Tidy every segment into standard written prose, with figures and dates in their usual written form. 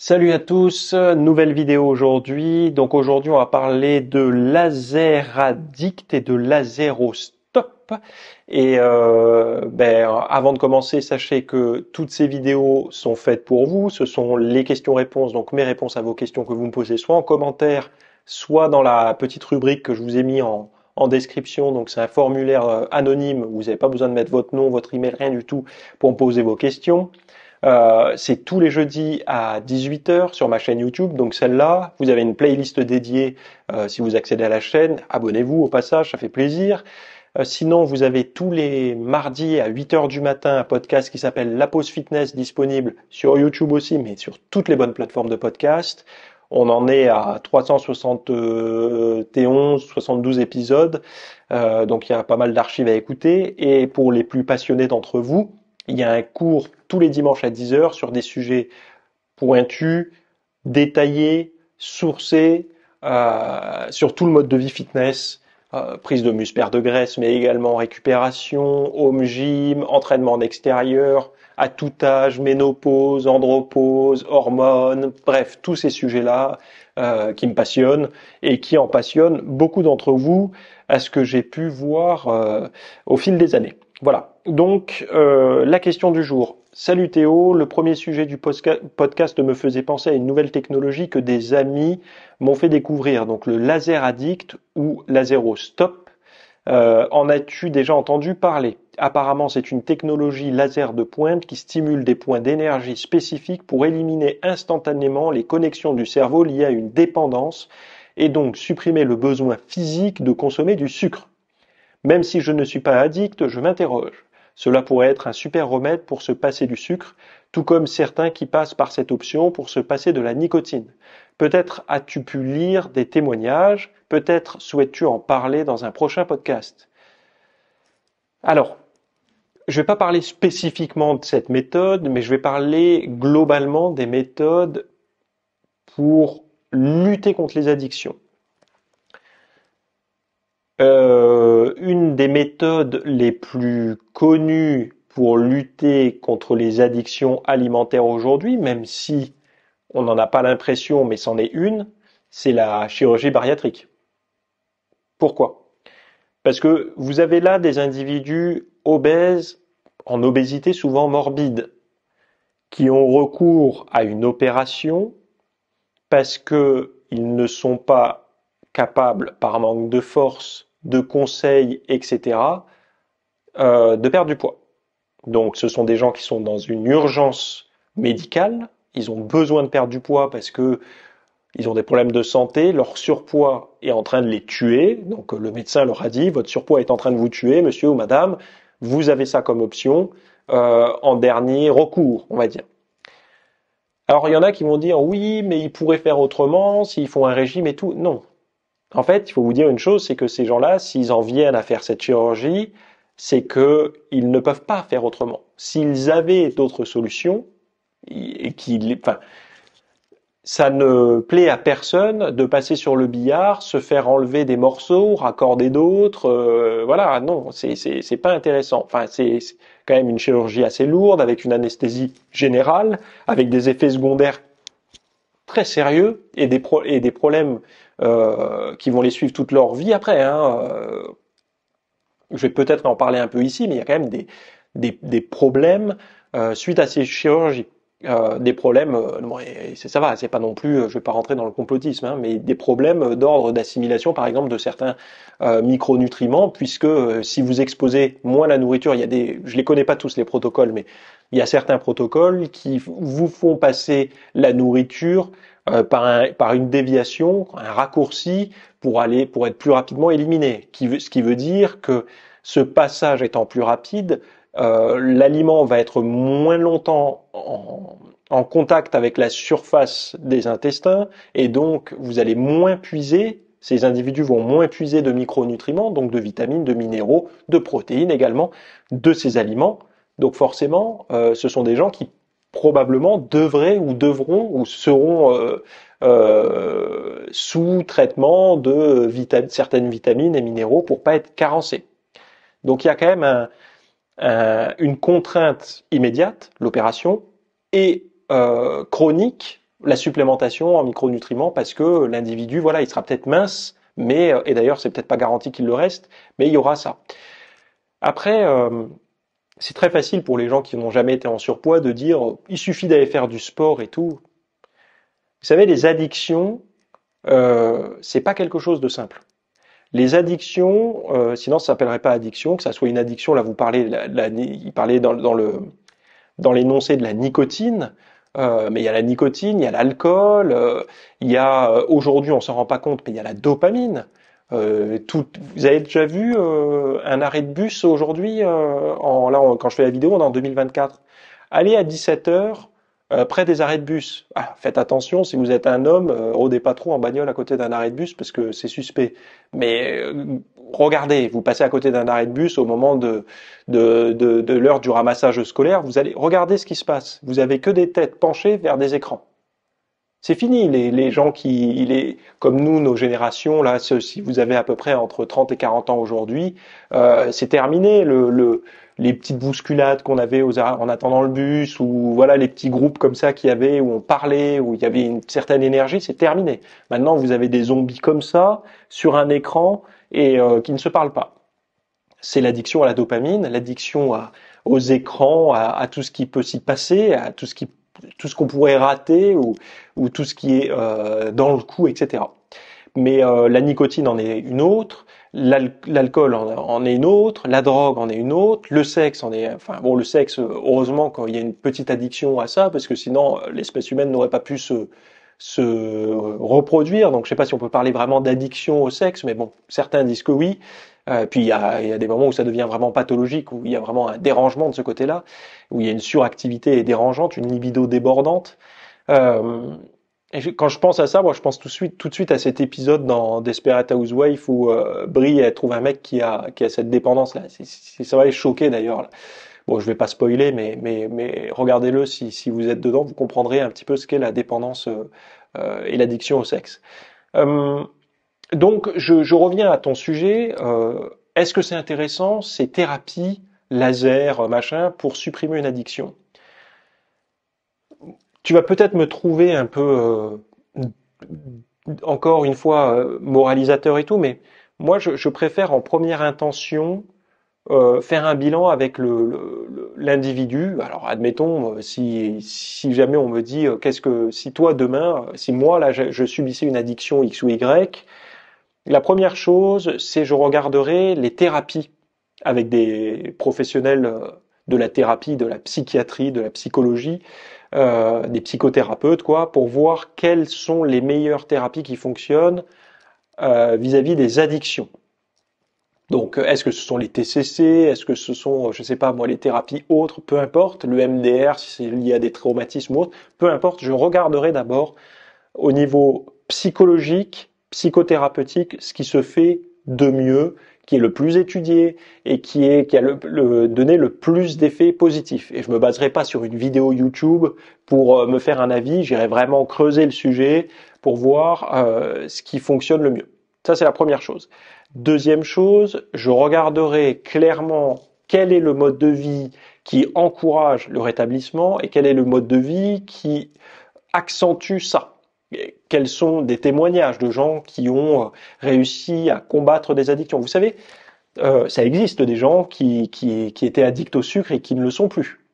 Salut à tous, nouvelle vidéo aujourd'hui. Donc aujourd'hui on va parler de laser addict et de laser au stop. Et avant de commencer, sachez que toutes ces vidéos sont faites pour vous. Ce sont les questions-réponses, donc mes réponses à vos questions que vous me posez soit en commentaire, soit dans la petite rubrique que je vous ai mis en description. Donc c'est un formulaire anonyme, vous n'avez pas besoin de mettre votre nom, votre email, rien du tout pour me poser vos questions. C'est tous les jeudis à 18 h sur ma chaîne YouTube. Donc celle-là, vous avez une playlist dédiée si vous accédez à la chaîne. Abonnez-vous au passage, ça fait plaisir. Sinon, vous avez tous les mardis à 8 h du matin un podcast qui s'appelle La Pause Fitness, disponible sur YouTube aussi, mais sur toutes les bonnes plateformes de podcast. On en est à 371, 72 épisodes. Donc il y a pas mal d'archives à écouter. Et pour les plus passionnés d'entre vous, il y a un cours tous les dimanches à 10 h sur des sujets pointus, détaillés, sourcés, sur tout le mode de vie fitness, prise de muscle, perte de graisse, mais également récupération, home gym, entraînement en extérieur, à tout âge, ménopause, andropause, hormones, bref, tous ces sujets-là qui me passionnent et qui en passionnent beaucoup d'entre vous, à ce que j'ai pu voir au fil des années. Voilà. Donc, la question du jour. Salut Théo, le premier sujet du podcast me faisait penser à une nouvelle technologie que des amis m'ont fait découvrir, donc le laser addict ou laser au stop. En as-tu déjà entendu parler? Apparemment, c'est une technologie laser de pointe qui stimule des points d'énergie spécifiques pour éliminer instantanément les connexions du cerveau liées à une dépendance et donc supprimer le besoin physique de consommer du sucre. Même si je ne suis pas addict, je m'interroge. Cela pourrait être un super remède pour se passer du sucre, tout comme certains qui passent par cette option pour se passer de la nicotine. Peut-être as-tu pu lire des témoignages, peut-être souhaites-tu en parler dans un prochain podcast. Alors, je ne vais pas parler spécifiquement de cette méthode, mais je vais parler globalement des méthodes pour lutter contre les addictions. Une des méthodes les plus connues pour lutter contre les addictions alimentaires aujourd'hui, même si on n'en a pas l'impression, mais c'en est une, c'est la chirurgie bariatrique. Pourquoi? Parce que vous avez là des individus obèses, en obésité souvent morbide, qui ont recours à une opération parce qu'ils ne sont pas capables, par manque de force, de conseils, etc., de perdre du poids. Donc ce sont des gens qui sont dans une urgence médicale, ils ont besoin de perdre du poids parce que ils ont des problèmes de santé, leur surpoids est en train de les tuer, donc le médecin leur a dit, votre surpoids est en train de vous tuer, monsieur ou madame, vous avez ça comme option en dernier recours, on va dire. Alors il y en a qui vont dire, oui, mais ils pourraient faire autrement, s'ils font un régime et tout. Non. En fait, il faut vous dire une chose, c'est que ces gens-là, s'ils en viennent à faire cette chirurgie, c'est qu'ils ne peuvent pas faire autrement. S'ils avaient d'autres solutions, et ça ne plaît à personne de passer sur le billard, se faire enlever des morceaux, raccorder d'autres, voilà, non, c'est pas intéressant. Enfin, c'est quand même une chirurgie assez lourde, avec une anesthésie générale, avec des effets secondaires très sérieux et des problèmes qui vont les suivre toute leur vie après. Je vais peut-être en parler un peu ici, mais il y a quand même des problèmes suite à ces chirurgies. Des problèmes, ça va, c'est pas non plus, je vais pas rentrer dans le complotisme, mais des problèmes d'ordre d'assimilation, par exemple, de certains micronutriments, puisque si vous exposez moins la nourriture, je les connais pas tous les protocoles, mais il y a certains protocoles qui vous font passer la nourriture par une déviation, un raccourci pour être plus rapidement éliminé. Ce qui veut dire que ce passage étant plus rapide, l'aliment va être moins longtemps en contact avec la surface des intestins et donc vous allez moins puiser, ces individus vont moins puiser de micronutriments, donc de vitamines, de minéraux, de protéines également, de ces aliments. Donc forcément, ce sont des gens qui probablement devraient ou devront ou seront sous traitement de certaines vitamines et minéraux pour pas être carencés. Donc il y a quand même une contrainte immédiate, l'opération, et chronique, la supplémentation en micronutriments parce que l'individu, voilà, il sera peut-être mince, mais et d'ailleurs c'est peut-être pas garanti qu'il le reste, mais il y aura ça. Après, c'est très facile pour les gens qui n'ont jamais été en surpoids de dire il suffit d'aller faire du sport et tout. Vous savez, les addictions, c'est pas quelque chose de simple. Les addictions, sinon ça s'appellerait pas addiction, que ça soit une addiction. Là, vous parlez, il parlait dans l'énoncé de la nicotine, mais il y a la nicotine, il y a l'alcool, il y a aujourd'hui on s'en rend pas compte, mais il y a la dopamine. Vous avez déjà vu un arrêt de bus aujourd'hui quand je fais la vidéo, on est en 2024. Allez à 17 heures près des arrêts de bus. Ah, faites attention si vous êtes un homme, rôdez pas trop en bagnole à côté d'un arrêt de bus parce que c'est suspect. Mais regardez, vous passez à côté d'un arrêt de bus au moment de l'heure du ramassage scolaire, vous allez regarder ce qui se passe. Vous avez que des têtes penchées vers des écrans. C'est fini, les gens comme nous, nos générations, là, si vous avez à peu près entre 30 et 40 ans aujourd'hui, c'est terminé, les petites bousculades qu'on avait en attendant le bus, ou voilà, les petits groupes comme ça qu'il y avait, où on parlait, où il y avait une certaine énergie, c'est terminé. Maintenant, vous avez des zombies comme ça, sur un écran, et qui ne se parlent pas. C'est l'addiction à la dopamine, l'addiction aux écrans, à tout ce qui peut s'y passer, à tout ce qu'on pourrait rater ou tout ce qui est dans le coup, etc. Mais la nicotine en est une autre, l'alcool en est une autre, la drogue en est une autre, le sexe en est, enfin bon, le sexe, heureusement qu'il y a une petite addiction à ça, parce que sinon l'espèce humaine n'aurait pas pu se reproduire. Donc je sais pas si on peut parler vraiment d'addiction au sexe, mais bon, certains disent que oui. Puis il y a des moments où ça devient vraiment pathologique, où il y a vraiment un dérangement de ce côté-là, où il y a une suractivité dérangeante, une libido débordante. Quand je pense à ça, moi je pense tout de suite à cet épisode dans Desperate Housewives où Brie elle trouve un mec qui a cette dépendance là. Ça va les choquer d'ailleurs. Là. Bon, je vais pas spoiler, mais regardez-le si vous êtes dedans, vous comprendrez un petit peu ce qu'est la dépendance et l'addiction au sexe. Euh, donc, je reviens à ton sujet. Est-ce que c'est intéressant ces thérapies laser, machin, pour supprimer une addiction? Tu vas peut-être me trouver un peu, encore une fois, moralisateur et tout, mais moi, je préfère en première intention faire un bilan avec l'individu. Alors, admettons, si jamais on me dit, si toi demain, si moi là, je subissais une addiction X ou Y. La première chose, c'est je regarderai les thérapies avec des professionnels de la thérapie, de la psychiatrie, de la psychologie, des psychothérapeutes, quoi, pour voir quelles sont les meilleures thérapies qui fonctionnent vis-à-vis des addictions. Donc, est-ce que ce sont les TCC, est-ce que ce sont, je sais pas moi, les thérapies autres, peu importe, le MDR, si c'est lié à des traumatismes ou autres, peu importe, je regarderai d'abord au niveau psychologique, psychothérapeutique, ce qui se fait de mieux, qui est le plus étudié et qui a donné le plus d'effets positifs. Et je me baserai pas sur une vidéo YouTube pour me faire un avis, j'irai vraiment creuser le sujet pour voir ce qui fonctionne le mieux. Ça, c'est la première chose. Deuxième chose, je regarderai clairement quel est le mode de vie qui encourage le rétablissement et quel est le mode de vie qui accentue ça. Quels sont des témoignages de gens qui ont réussi à combattre des addictions. Vous savez, ça existe des gens qui étaient addicts au sucre et qui ne le sont plus.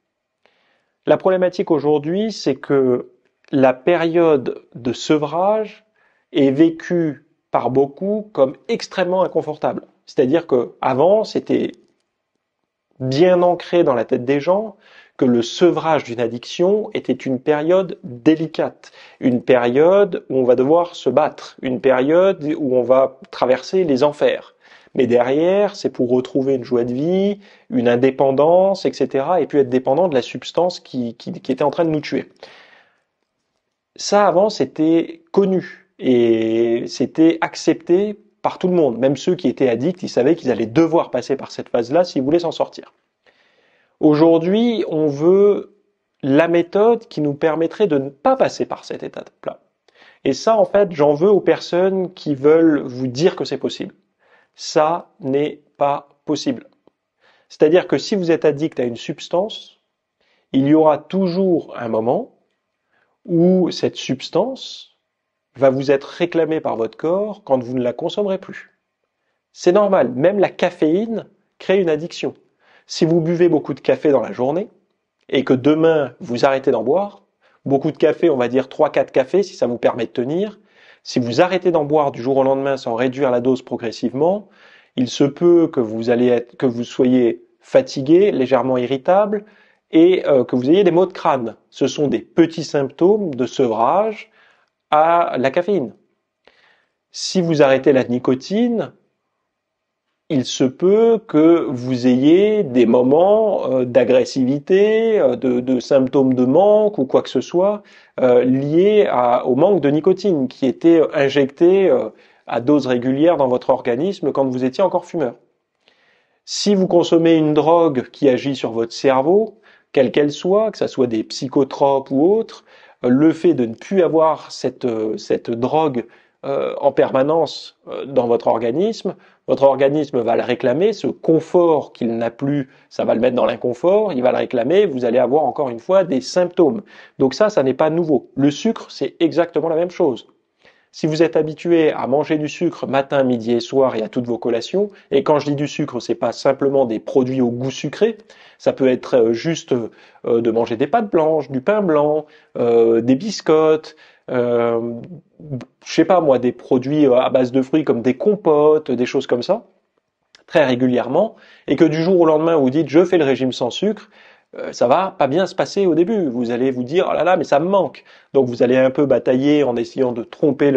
La problématique aujourd'hui, c'est que la période de sevrage est vécue par beaucoup comme extrêmement inconfortable. C'est-à-dire que avant, c'était bien ancré dans la tête des gens que le sevrage d'une addiction était une période délicate, une période où on va devoir se battre, une période où on va traverser les enfers. Mais derrière, c'est pour retrouver une joie de vie, une indépendance, etc. et puis être dépendant de la substance qui était en train de nous tuer. Ça, avant, c'était connu et c'était accepté par tout le monde. Même ceux qui étaient addicts, ils savaient qu'ils allaient devoir passer par cette phase-là s'ils voulaient s'en sortir. Aujourd'hui, on veut la méthode qui nous permettrait de ne pas passer par cette étape-là. Et ça, en fait, j'en veux aux personnes qui veulent vous dire que c'est possible. Ça n'est pas possible. C'est-à-dire que si vous êtes addict à une substance, il y aura toujours un moment où cette substance va vous être réclamée par votre corps quand vous ne la consommerez plus. C'est normal, même la caféine crée une addiction. Si vous buvez beaucoup de café dans la journée et que demain vous arrêtez d'en boire, beaucoup de café, on va dire 3-4 cafés si ça vous permet de tenir, si vous arrêtez d'en boire du jour au lendemain sans réduire la dose progressivement, il se peut que vous soyez fatigué, légèrement irritable et que vous ayez des maux de crâne. Ce sont des petits symptômes de sevrage à la caféine. Si vous arrêtez la nicotine, il se peut que vous ayez des moments d'agressivité, de symptômes de manque ou quoi que ce soit liés au manque de nicotine qui était injecté à dose régulière dans votre organisme quand vous étiez encore fumeur. Si vous consommez une drogue qui agit sur votre cerveau, quelle qu'elle soit, que ce soit des psychotropes ou autres, le fait de ne plus avoir cette drogue en permanence dans votre organisme va le réclamer, ce confort qu'il n'a plus, ça va le mettre dans l'inconfort, il va le réclamer, vous allez avoir encore une fois des symptômes. Donc ça n'est pas nouveau. Le sucre, c'est exactement la même chose. Si vous êtes habitué à manger du sucre matin, midi et soir et à toutes vos collations, et quand je dis du sucre, c'est pas simplement des produits au goût sucré, ça peut être juste de manger des pâtes blanches, du pain blanc, des biscottes, je sais pas moi, des produits à base de fruits comme des compotes, des choses comme ça, très régulièrement, et que du jour au lendemain vous dites je fais le régime sans sucre, ça va pas bien se passer au début. Vous allez vous dire, oh là là, mais ça me manque. Donc vous allez un peu batailler en essayant de tromper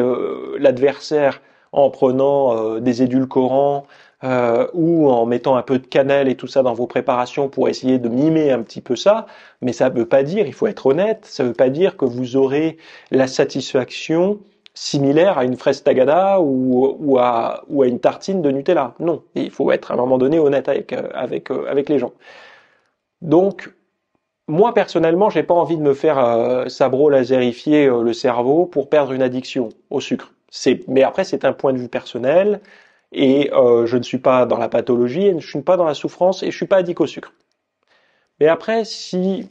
l'adversaire en prenant des édulcorants ou en mettant un peu de cannelle et tout ça dans vos préparations pour essayer de mimer un petit peu ça. Mais ça ne veut pas dire, il faut être honnête, ça ne veut pas dire que vous aurez la satisfaction similaire à une fraise tagada ou à une tartine de Nutella. Non, il faut être à un moment donné honnête avec les gens. Donc, moi personnellement, j'ai pas envie de me faire sabro-laserifier le cerveau pour perdre une addiction au sucre. Mais après, c'est un point de vue personnel et je ne suis pas dans la pathologie, et je ne suis pas dans la souffrance et je suis pas addict au sucre. Mais après, si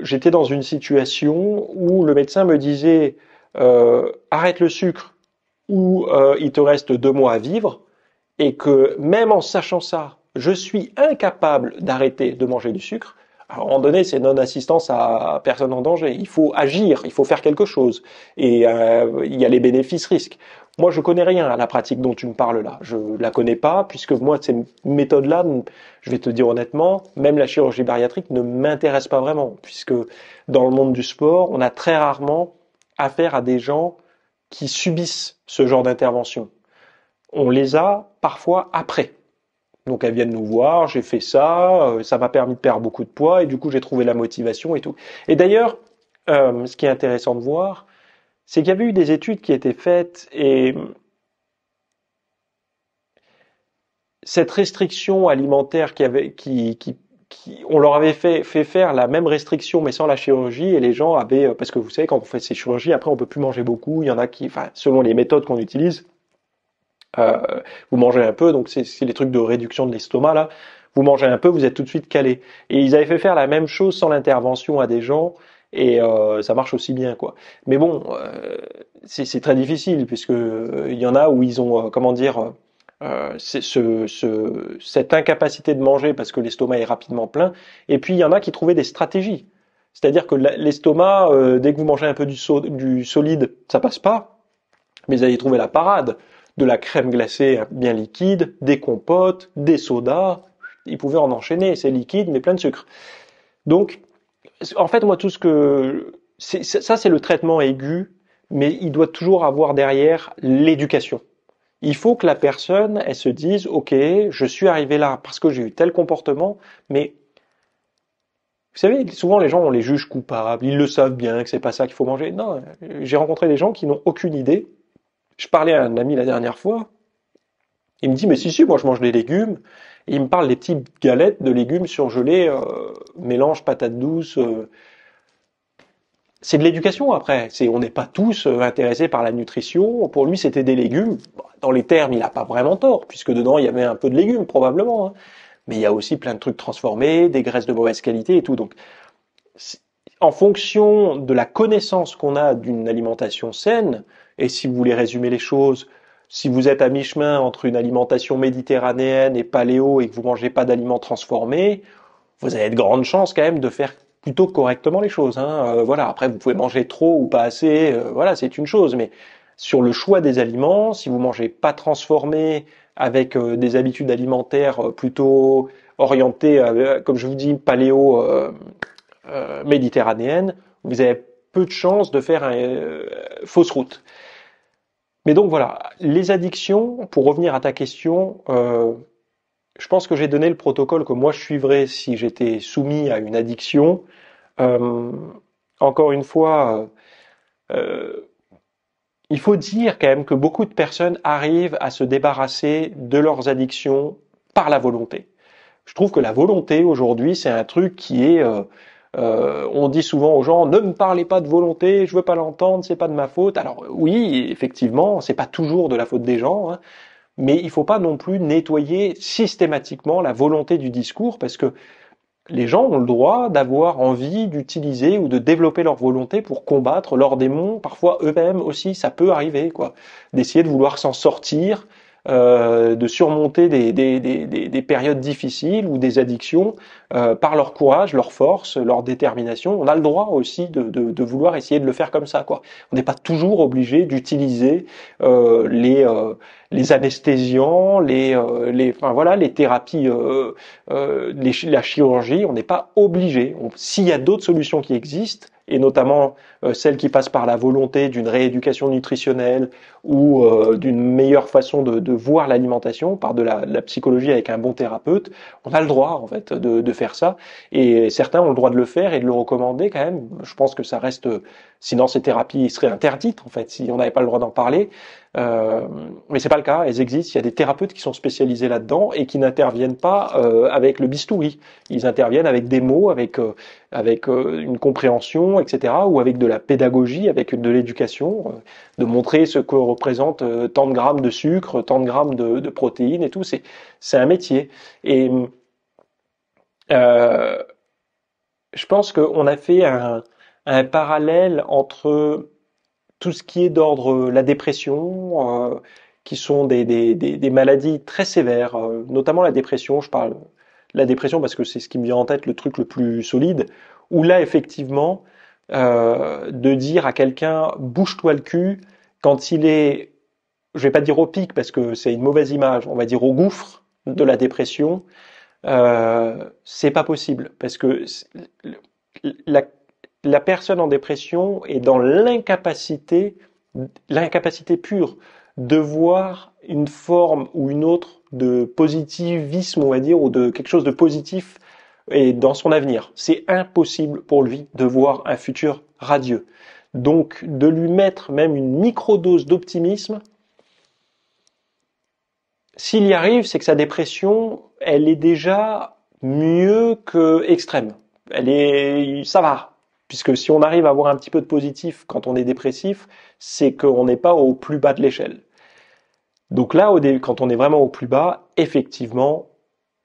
j'étais dans une situation où le médecin me disait arrête le sucre ou il te reste 2 mois à vivre et que même en sachant ça, je suis incapable d'arrêter de manger du sucre, à un moment donné, c'est non-assistance à personne en danger. Il faut agir, il faut faire quelque chose. Et il y a les bénéfices-risques. Moi, je connais rien à la pratique dont tu me parles là. Je la connais pas, puisque moi, ces méthodes-là, je vais te dire honnêtement, même la chirurgie bariatrique ne m'intéresse pas vraiment, puisque dans le monde du sport, on a très rarement affaire à des gens qui subissent ce genre d'intervention. On les a parfois après. Donc elles viennent nous voir, j'ai fait ça, ça m'a permis de perdre beaucoup de poids et du coup j'ai trouvé la motivation et tout. Et d'ailleurs, ce qui est intéressant de voir, c'est qu'il y avait eu des études qui étaient faites et cette restriction alimentaire on leur avait fait faire la même restriction mais sans la chirurgie et les gens avaient, parce que vous savez quand on fait ces chirurgies, après on peut plus manger beaucoup, il y en a qui, enfin selon les méthodes qu'on utilise, vous mangez un peu, donc c'est les trucs de réduction de l'estomac là. Vous mangez un peu, vous êtes tout de suite calé. Et ils avaient fait faire la même chose sans l'intervention à des gens, et ça marche aussi bien quoi. Mais bon, c'est très difficile puisque il y en a où ils ont comment dire cette incapacité de manger parce que l'estomac est rapidement plein. Et puis il y en a qui trouvaient des stratégies. C'est-à-dire que l'estomac, dès que vous mangez un peu du solide, ça passe pas. Mais vous allez trouver la parade de la crème glacée bien liquide, des compotes, des sodas. Ils pouvaient en enchaîner, c'est liquide mais plein de sucre. Donc, en fait, moi, tout ce que ça, c'est le traitement aigu, mais il doit toujours avoir derrière l'éducation. Il faut que la personne, elle se dise, ok, je suis arrivé là parce que j'ai eu tel comportement, mais vous savez, souvent les gens, on les juge coupables, ils le savent bien que c'est pas ça qu'il faut manger. Non, j'ai rencontré des gens qui n'ont aucune idée. Je parlais à un ami la dernière fois, il me dit, mais si, moi je mange des légumes, et il me parle des petites galettes de légumes surgelés, mélange patate douce. C'est de l'éducation après. On n'est pas tous intéressés par la nutrition. Pour lui, c'était des légumes. Dans les termes, il n'a pas vraiment tort, puisque dedans il y avait un peu de légumes probablement. Hein. Mais il y a aussi plein de trucs transformés, des graisses de mauvaise qualité et tout. Donc, en fonction de la connaissance qu'on a d'une alimentation saine, et si vous voulez résumer les choses, si vous êtes à mi-chemin entre une alimentation méditerranéenne et paléo et que vous mangez pas d'aliments transformés, vous avez de grandes chances quand même de faire plutôt correctement les choses. Hein. Voilà. Après, vous pouvez manger trop ou pas assez, voilà, c'est une chose. Mais sur le choix des aliments, si vous mangez pas transformé, avec des habitudes alimentaires plutôt orientées, comme je vous dis, paléo méditerranéenne, vous avez peu de chances de faire une fausse route. Mais donc voilà, les addictions, pour revenir à ta question, je pense que j'ai donné le protocole que moi je suivrais si j'étais soumis à une addiction. Euh, Encore une fois, euh, il faut dire quand même que beaucoup de personnes arrivent à se débarrasser de leurs addictions par la volonté. Je trouve que la volonté aujourd'hui, c'est un truc qui est, on dit souvent aux gens, ne me parlez pas de volonté, je veux pas l'entendre, c'est pas de ma faute. Alors oui, effectivement, c'est pas toujours de la faute des gens, hein, mais il faut pas non plus nettoyer systématiquement la volonté du discours parce que les gens ont le droit d'avoir envie d'utiliser ou de développer leur volonté pour combattre leurs démons, parfois eux-mêmes aussi, ça peut arriver, quoi. D'essayer de vouloir s'en sortir, de surmonter des périodes difficiles ou des addictions par leur courage, leur force, leur détermination. On a le droit aussi de vouloir essayer de le faire comme ça, quoi. On n'est pas toujours obligé d'utiliser les anesthésiants, enfin voilà, les thérapies, la chirurgie. On n'est pas obligé. S'il y a d'autres solutions qui existent, et notamment celles qui passent par la volonté d'une rééducation nutritionnelle ou d'une meilleure façon de voir l'alimentation, par de la psychologie avec un bon thérapeute, on a le droit en fait de faire ça. Et certains ont le droit de le faire et de le recommander quand même. Je pense que ça reste, sinon ces thérapies seraient interdites en fait si on n'avait pas le droit d'en parler. Mais c'est pas le cas, elles existent. Il y a des thérapeutes qui sont spécialisés là-dedans et qui n'interviennent pas avec le bistouri. Ils interviennent avec des mots, avec une compréhension, etc., ou avec de la pédagogie, avec de l'éducation, de montrer ce que représente tant de grammes de sucre, tant de grammes de protéines et tout. C'est un métier. Et euh, je pense qu'on a fait un parallèle entre tout ce qui est d'ordre la dépression, qui sont des maladies très sévères, notamment la dépression. Je parle de la dépression parce que c'est ce qui me vient en tête, le truc le plus solide, où là effectivement, de dire à quelqu'un bouge-toi le cul quand il est, je vais pas dire au pic parce que c'est une mauvaise image, on va dire au gouffre de la dépression, c'est pas possible parce que la, la personne en dépression est dans l'incapacité pure de voir une forme ou une autre de positivisme, on va dire, ou de quelque chose de positif et dans son avenir. C'est impossible pour lui de voir un futur radieux. Donc, de lui mettre même une microdose d'optimisme, s'il y arrive, c'est que sa dépression, elle est déjà mieux que extrême. Ça va. Puisque si on arrive à avoir un petit peu de positif quand on est dépressif, c'est qu'on n'est pas au plus bas de l'échelle. Donc là, quand on est vraiment au plus bas, effectivement,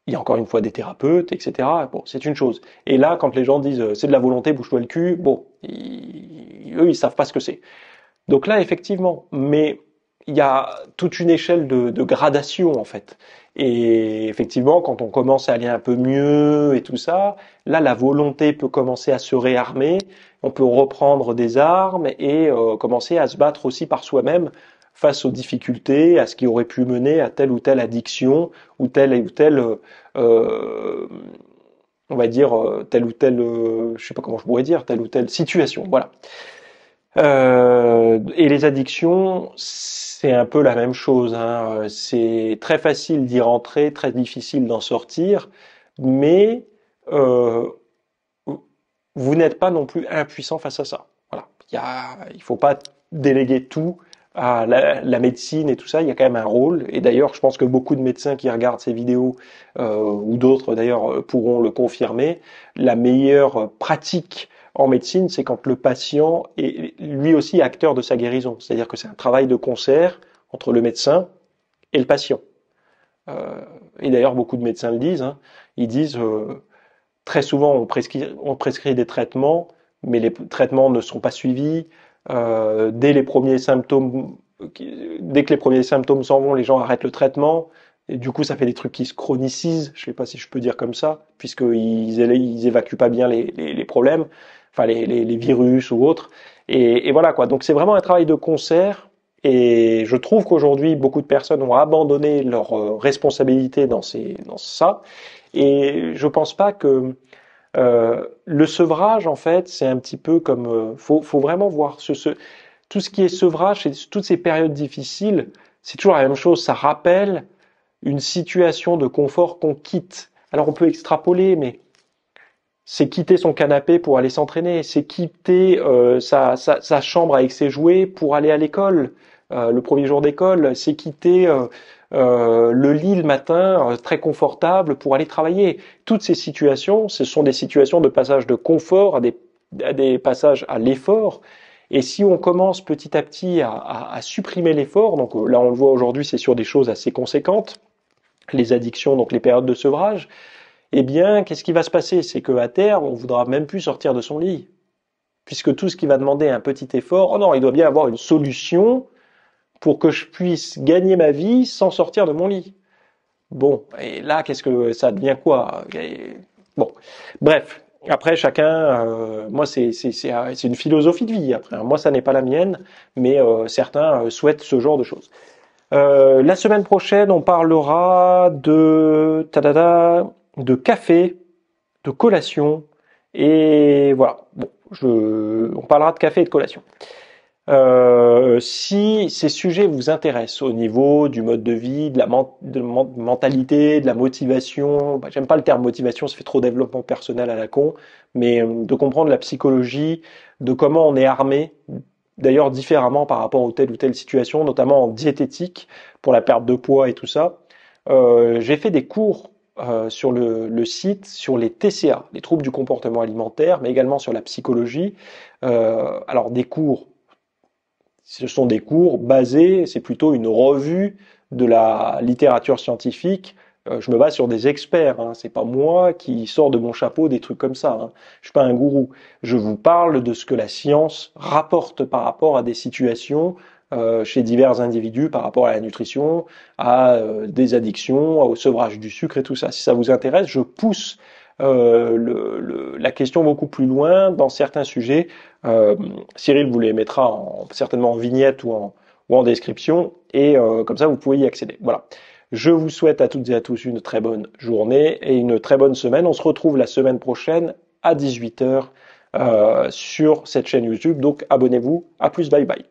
il y a encore une fois des thérapeutes, etc. Bon, c'est une chose. Et là, quand les gens disent c'est de la volonté, bouge-toi le cul, bon, eux, ils savent pas ce que c'est. Donc là, effectivement, mais il y a toute une échelle de gradation en fait. Et effectivement, quand on commence à aller un peu mieux et tout ça, là, la volonté peut commencer à se réarmer. On peut reprendre des armes et commencer à se battre aussi par soi-même face aux difficultés, à ce qui aurait pu mener à telle ou telle addiction ou telle, euh, on va dire telle ou telle, je sais pas comment je pourrais dire, telle ou telle situation. Voilà. Et les addictions, c'est un peu la même chose, hein. C'est très facile d'y rentrer, très difficile d'en sortir, mais euh, vous n'êtes pas non plus impuissant face à ça. Voilà. Il faut pas déléguer tout à la médecine et tout ça. Il y a quand même un rôle. Et d'ailleurs, je pense que beaucoup de médecins qui regardent ces vidéos ou d'autres d'ailleurs pourront le confirmer. La meilleure pratique en médecine, c'est quand le patient est lui aussi acteur de sa guérison. C'est-à-dire que c'est un travail de concert entre le médecin et le patient. Euh, et d'ailleurs, beaucoup de médecins le disent. Hein. Ils disent très souvent, on prescrit des traitements, mais les traitements ne sont pas suivis. Dès les premiers symptômes, dès que les premiers symptômes s'en vont, les gens arrêtent le traitement. Et du coup, ça fait des trucs qui se chronicisent, je sais pas si je peux dire comme ça, ils évacuent pas bien les problèmes, enfin les virus ou autres. Et voilà quoi. Donc c'est vraiment un travail de concert. Et je trouve qu'aujourd'hui, beaucoup de personnes ont abandonné leurs responsabilités dans ça. Et je pense pas que le sevrage, en fait, c'est un petit peu comme, faut vraiment voir tout ce qui est sevrage, toutes ces périodes difficiles, c'est toujours la même chose. Ça rappelle une situation de confort qu'on quitte. Alors on peut extrapoler, mais c'est quitter son canapé pour aller s'entraîner, c'est quitter sa chambre avec ses jouets pour aller à l'école, le premier jour d'école, c'est quitter le lit le matin très confortable pour aller travailler. Toutes ces situations, ce sont des situations de passage de confort à des passages à l'effort. Et si on commence petit à petit à supprimer l'effort, donc là on le voit aujourd'hui, c'est sur des choses assez conséquentes, les addictions, donc les périodes de sevrage, eh bien, qu'est-ce qui va se passer? C'est qu'à terme, on voudra même plus sortir de son lit. Puisque tout ce qui va demander un petit effort, oh non, il doit bien avoir une solution pour que je puisse gagner ma vie sans sortir de mon lit. Bon, et là, qu'est-ce que ça devient quoi? Bon, bref. Après, chacun, moi, c'est une philosophie de vie. Après, moi, ça n'est pas la mienne, mais certains souhaitent ce genre de choses. La semaine prochaine, on parlera de café, de collation, et voilà. Bon, on parlera de café et de collation. Si ces sujets vous intéressent au niveau du mode de vie, de la mentalité, de la motivation, j'aime pas le terme motivation, ça fait trop développement personnel à la con, mais de comprendre la psychologie, de comment on est armé, d'ailleurs différemment par rapport à telle ou telle situation, notamment en diététique, pour la perte de poids et tout ça. J'ai fait des cours sur le site sur les TCA, les troubles du comportement alimentaire, mais également sur la psychologie. Alors des cours, ce sont des cours basés, c'est plutôt une revue de la littérature scientifique. Je me base sur des experts, hein. C'est pas moi qui sors de mon chapeau des trucs comme ça, hein. Je suis pas un gourou. Je vous parle de ce que la science rapporte par rapport à des situations chez divers individus, par rapport à la nutrition, à des addictions, au sevrage du sucre et tout ça. Si ça vous intéresse, je pousse la question beaucoup plus loin dans certains sujets. Cyril vous les mettra certainement en vignette ou en description, et comme ça vous pouvez y accéder. Voilà. Je vous souhaite à toutes et à tous une très bonne journée et une très bonne semaine. On se retrouve la semaine prochaine à 18h sur cette chaîne YouTube. Donc abonnez-vous. À plus, bye bye.